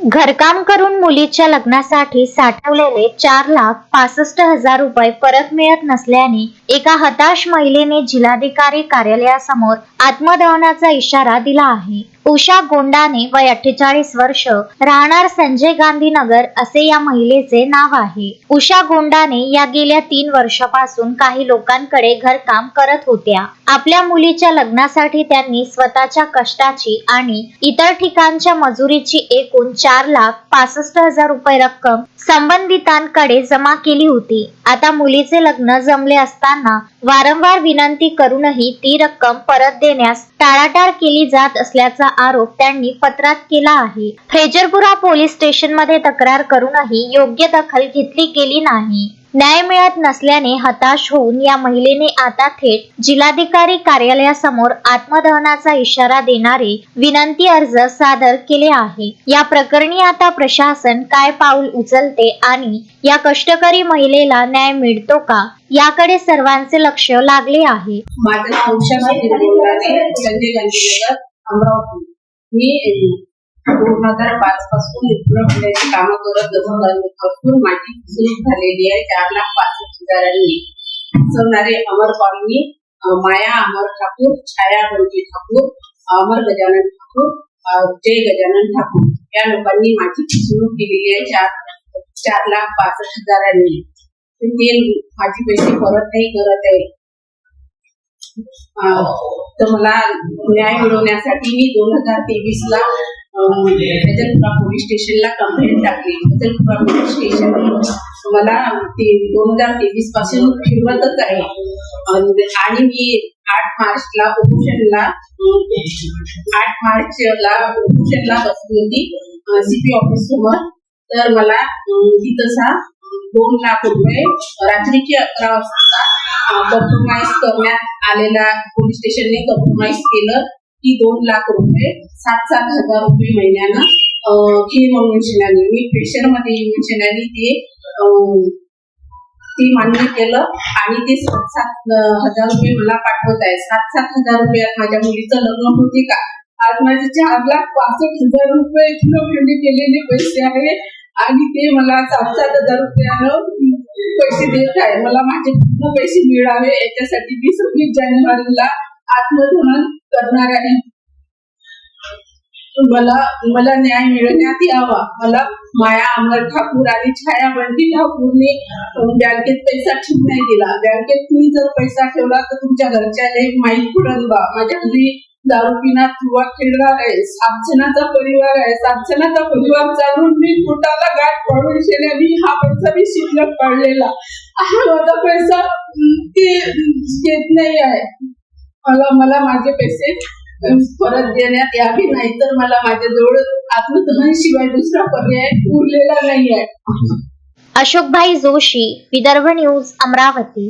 घरकाम करून मुलीच्या लग्नासाठी साठवलेले 4,65,000 रुपये परत मिळत नसल्याने एका हताश महिलेने जिल्हाधिकारी कार्यालयासमोर आत्मदहनाचा इशारा दिला आहे। उषा गोंडाने वय 48 वर्ष, राहणार संजय गांधी नगर असे या महिलेचे नाव आहे। उषा गोंडाने या गेल्या 3 वर्षापासून काही लोकांकडे घरकाम करत होत्या। आपल्या मुलीच्या लग्नासाठी त्यांनी स्वतःच्या कष्टाची आणि इतर ठिकाणच्या मजुरीची एकूण 4,65,000 रुपये रक्कम संबंधितांकडे जमा केली होती। आता मुलीचे लग्न जमले असताना वारंवार विनंती करूनही ती रक्कम परत देण्यास टाळाटाळ केली जात असल्याचा आरोप त्यांनी पत्रात केला आहे। फ्रेजरपुरा पोलीस स्टेशनमध्ये तक्रार करूनही योग्य दखल घेतली गेली नाही। न्याय मिळत नसल्याने हताश होऊन या महिलेने आता थेट जिल्हाधिकारी कार्यालयासमोर आत्मदहनाचा इशारा देणारे विनंती अर्ज सादर केले आहे। या प्रकरणी आता प्रशासन काय पाऊल उचलते आणि या कष्टकरी महिलेला न्याय मिळतो का, याकडे सर्वांचे लक्ष लागले आहे। माझं नाव उषा गोंडाने, संजय गांधी नगर, अमरावती। मी 2005 पासून इथल्याची कामं करत असून माझी फसवणूक झालेली आहे 4,65,000 फसवणारे अमर कॉलनी, माया अमर ठाकूर, छाया बंटी ठाकूर, अमर गजानन ठाकूर, जय गजानन ठाकूर या लोकांनी माझी फसवणूक केलेली आहे 4,65,000। ते माझे पैसे परत नाही करत आहे। तर मला न्याय मिळवण्यासाठी मी 2023 ला फ्रेजरपुरा पोलीस स्टेशनला कंप्लेंट टाकली। फ्रेजरपुरा पोलीस स्टेशन मला 2023 पासून फिरवतच आहे आणि मी 8 मार्चला उपोषणला बसली होती सीपी ऑफिस समोर। तर मला तिथं 2 लाख रुपये रात्रीचे 11 वाजता कॉम्प्रोमाइज करण्यात आलेला पोलीस स्टेशनने कॉम्प्रोमाइज केलं की 2 लाख रुपये 7,000 रुपये महिन्यानं हे इमोशनली मी प्रेशरमध्ये इमोशनली ते मान्य केलं आणि ते 7,000 रुपये मला पाठवत आहे। 7,000 रुपयात माझ्या मुलीचं लग्न होते का? आज माझे 4,65,000 रुपये पेमेंट केलेले पैसे आहे आणि ते मला 7,000 रुपयानं पैसे देत आहे। मला माझे पूर्ण पैसे मिळावे याच्यासाठी मी 26 जानेवारीला आत्मदहन करणार आहे। मला न्याय मिळण्यात यावा। मला माया अमर ठाकूर आणि छाया बंटी ठाकूरने बँकेत पैसा ठेवून नाही दिला। बँकेत तुम्ही जर पैसा ठेवला तर तुमच्या घरच्याला माहीत पडन बा माझ्या घरी दारू पिणार किंवा खेळणार आहे। 7 जणांचा परिवार आहे। 7 जणांचा परिवार चालून मी पोटाला गाठ पडून शेल्याने हा पैसा मी शिल्लक काढलेला माझा पैसा ते घेत नाही आहे। मला माझे पैसे परत देण्यात यावे, नाहीतर मला माझ्याजवळ आत्मदहन शिवाय दुसरा पर्याय उरलेला नाही आहे। अशोकभाई जोशी, विदर्भ न्यूज, अमरावती।